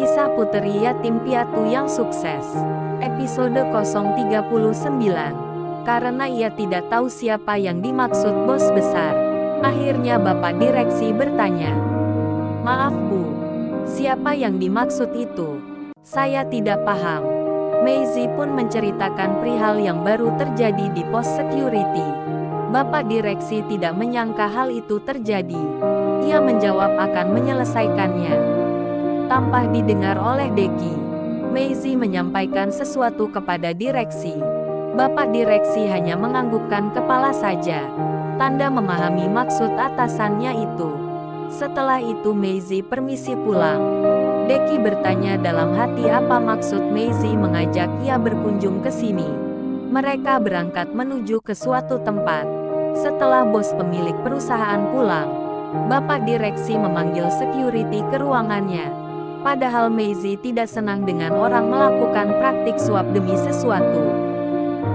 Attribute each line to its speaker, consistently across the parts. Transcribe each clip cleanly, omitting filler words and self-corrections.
Speaker 1: Kisah Puteri Yatim Piatu yang Sukses. Episode 039. Karena ia tidak tahu siapa yang dimaksud bos besar, akhirnya Bapak Direksi bertanya, "Maaf Bu, siapa yang dimaksud itu? Saya tidak paham." Maisie pun menceritakan perihal yang baru terjadi di pos security. Bapak Direksi tidak menyangka hal itu terjadi. Ia menjawab akan menyelesaikannya. Tanpa didengar oleh Deki, Maisie menyampaikan sesuatu kepada direksi. Bapak Direksi hanya menganggukkan kepala saja, tanda memahami maksud atasannya itu. Setelah itu Maisie permisi pulang. Deki bertanya dalam hati apa maksud Maisie mengajak ia berkunjung ke sini. Mereka berangkat menuju ke suatu tempat. Setelah bos pemilik perusahaan pulang, Bapak Direksi memanggil security ke ruangannya. Padahal Maisie tidak senang dengan orang melakukan praktik suap demi sesuatu.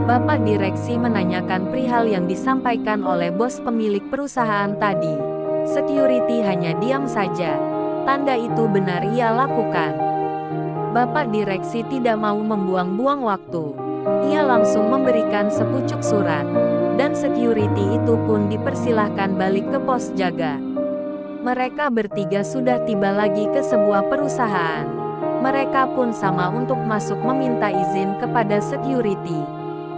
Speaker 1: Bapak Direksi menanyakan perihal yang disampaikan oleh bos pemilik perusahaan tadi. Security hanya diam saja. Tanda itu benar ia lakukan. Bapak Direksi tidak mau membuang-buang waktu. Ia langsung memberikan sepucuk surat. Dan security itu pun dipersilahkan balik ke pos jaga. Mereka bertiga sudah tiba lagi ke sebuah perusahaan. Mereka pun sama untuk masuk meminta izin kepada security.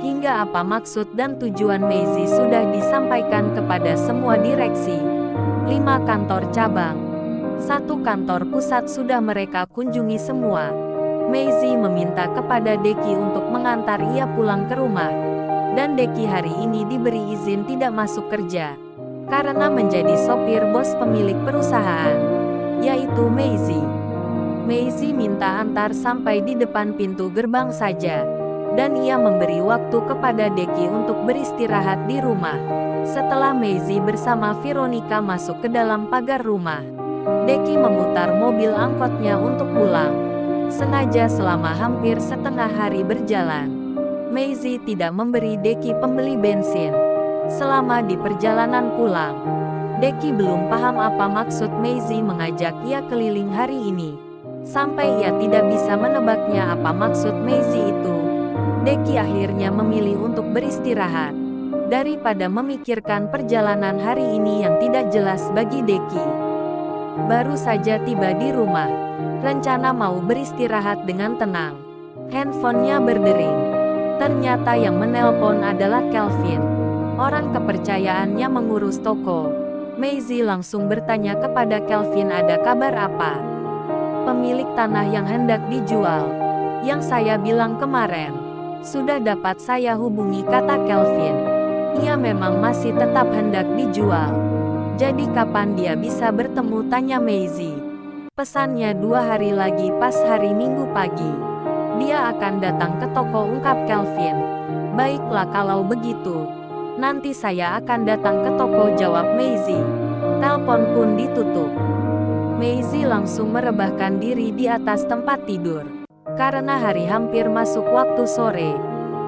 Speaker 1: Hingga apa maksud dan tujuan Maisie sudah disampaikan kepada semua direksi. 5 kantor cabang, 1 kantor pusat sudah mereka kunjungi semua. Maisie meminta kepada Deki untuk mengantar ia pulang ke rumah. Dan Deki hari ini diberi izin tidak masuk kerja karena menjadi sopir bos pemilik perusahaan, yaitu Maisie. Maisie minta antar sampai di depan pintu gerbang saja. Dan ia memberi waktu kepada Deki untuk beristirahat di rumah. Setelah Maisie bersama Veronica masuk ke dalam pagar rumah, Deki memutar mobil angkotnya untuk pulang. Sengaja selama hampir setengah hari berjalan, Maisie tidak memberi Deki pembeli bensin. Selama di perjalanan pulang, Deki belum paham apa maksud Maisie mengajak ia keliling hari ini. Sampai ia tidak bisa menebaknya apa maksud Maisie itu. Deki akhirnya memilih untuk beristirahat, daripada memikirkan perjalanan hari ini yang tidak jelas bagi Deki. Baru saja tiba di rumah, rencana mau beristirahat dengan tenang. Handphonenya berdering. Ternyata yang menelpon adalah Kelvin, orang kepercayaannya mengurus toko. Maisie langsung bertanya kepada Kelvin ada kabar apa. Pemilik tanah yang hendak dijual, yang saya bilang kemarin. Sudah dapat saya hubungi, kata Kelvin. Ia memang masih tetap hendak dijual. Jadi kapan dia bisa bertemu, tanya Maisie. Pesannya 2 hari lagi pas hari Minggu pagi. Dia akan datang ke toko, ungkap Kelvin. Baiklah kalau begitu. Nanti saya akan datang ke toko, jawab Maisie. Telepon pun ditutup. Maisie langsung merebahkan diri di atas tempat tidur. Karena hari hampir masuk waktu sore,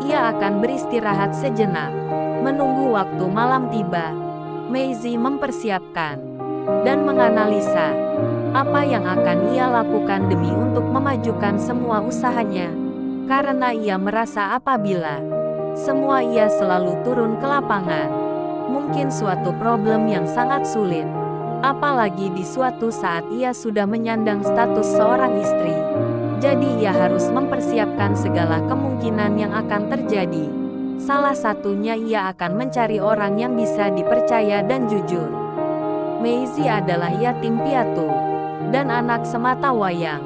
Speaker 1: ia akan beristirahat sejenak. Menunggu waktu malam tiba, Maisie mempersiapkan dan menganalisa apa yang akan ia lakukan demi untuk memajukan semua usahanya. Karena ia merasa apabila semua ia selalu turun ke lapangan, mungkin suatu problem yang sangat sulit. Apalagi di suatu saat ia sudah menyandang status seorang istri. Jadi ia harus mempersiapkan segala kemungkinan yang akan terjadi. Salah satunya ia akan mencari orang yang bisa dipercaya dan jujur. Maisie adalah yatim piatu dan anak semata wayang.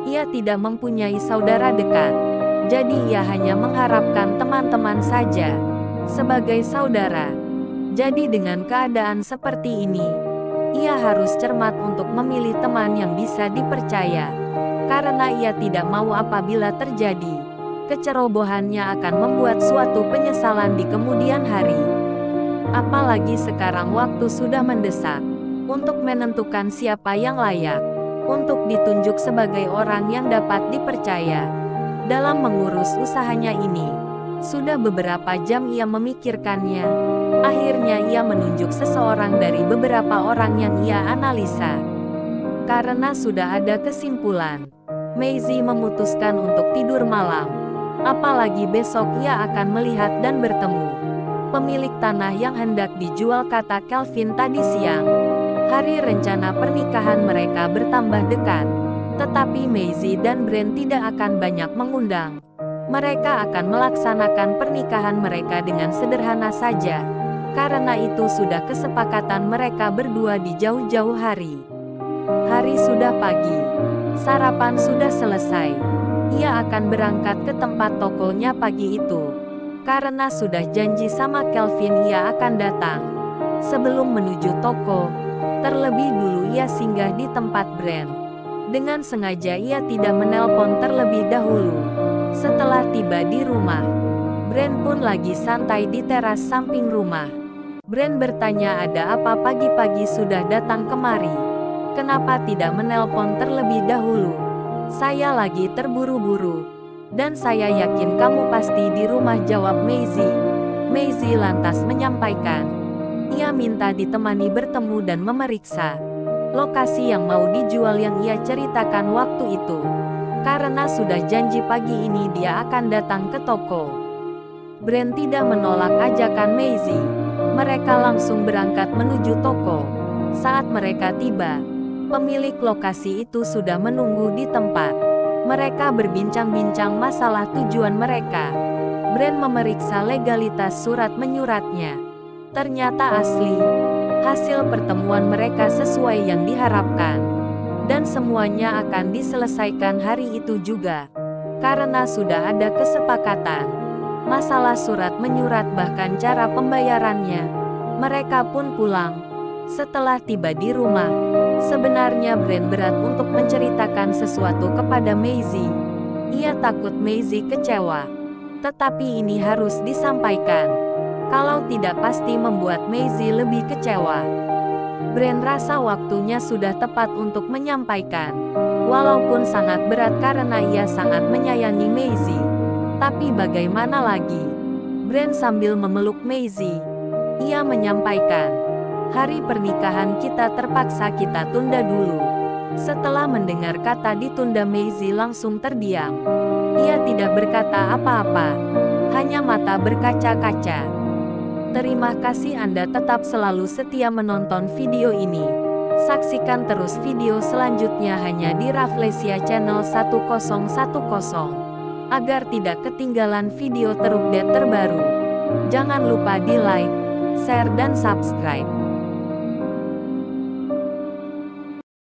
Speaker 1: Ia tidak mempunyai saudara dekat. Jadi ia hanya mengharapkan teman-teman saja sebagai saudara. Jadi dengan keadaan seperti ini, ia harus cermat untuk memilih teman yang bisa dipercaya. Karena ia tidak mau apabila terjadi kecerobohannya akan membuat suatu penyesalan di kemudian hari. Apalagi sekarang waktu sudah mendesak untuk menentukan siapa yang layak untuk ditunjuk sebagai orang yang dapat dipercaya dalam mengurus usahanya ini. Sudah beberapa jam ia memikirkannya. Akhirnya ia menunjuk seseorang dari beberapa orang yang ia analisa. Karena sudah ada kesimpulan Maisie memutuskan untuk tidur malam. Apalagi besok ia akan melihat dan bertemu pemilik tanah yang hendak dijual, kata Kelvin tadi siang. Hari rencana pernikahan mereka bertambah dekat. Tetapi Maisie dan Brand tidak akan banyak mengundang. Mereka akan melaksanakan pernikahan mereka dengan sederhana saja. Karena itu sudah kesepakatan mereka berdua di jauh-jauh hari. Hari sudah pagi. Sarapan sudah selesai. Ia akan berangkat ke tempat tokonya pagi itu. Karena sudah janji sama Kelvin ia akan datang. Sebelum menuju toko, terlebih dulu ia singgah di tempat Brand. Dengan sengaja ia tidak menelpon terlebih dahulu. Setelah tiba di rumah, Brand pun lagi santai di teras samping rumah. Brand bertanya, ada apa pagi-pagi sudah datang kemari? Kenapa tidak menelpon terlebih dahulu? Saya lagi terburu-buru. Dan saya yakin kamu pasti di rumah, jawab Maisie. Maisie lantas menyampaikan. Ia minta ditemani bertemu dan memeriksa lokasi yang mau dijual yang ia ceritakan waktu itu. Karena sudah janji pagi ini dia akan datang ke toko. Brand tidak menolak ajakan Maisie. Mereka langsung berangkat menuju toko. Saat mereka tiba, pemilik lokasi itu sudah menunggu di tempat. Mereka berbincang-bincang masalah tujuan mereka. Brand memeriksa legalitas surat menyuratnya. Ternyata asli. Hasil pertemuan mereka sesuai yang diharapkan. Dan semuanya akan diselesaikan hari itu juga. Karena sudah ada kesepakatan. Masalah surat menyurat bahkan cara pembayarannya. Mereka pun pulang. Setelah tiba di rumah, sebenarnya Brand berat untuk menceritakan sesuatu kepada Maisie. Ia takut Maisie kecewa. Tetapi ini harus disampaikan. Kalau tidak pasti membuat Maisie lebih kecewa. Brand rasa waktunya sudah tepat untuk menyampaikan. Walaupun sangat berat karena ia sangat menyayangi Maisie. Tapi bagaimana lagi? Brand sambil memeluk Maisie. Ia menyampaikan, hari pernikahan kita terpaksa kita tunda dulu. Setelah mendengar kata ditunda, Maisie langsung terdiam. Ia tidak berkata apa-apa. Hanya mata berkaca-kaca. Terima kasih Anda tetap selalu setia menonton video ini. Saksikan terus video selanjutnya hanya di Rafflesia Channel 1010. Agar tidak ketinggalan video terupdate terbaru. Jangan lupa di like, share dan subscribe.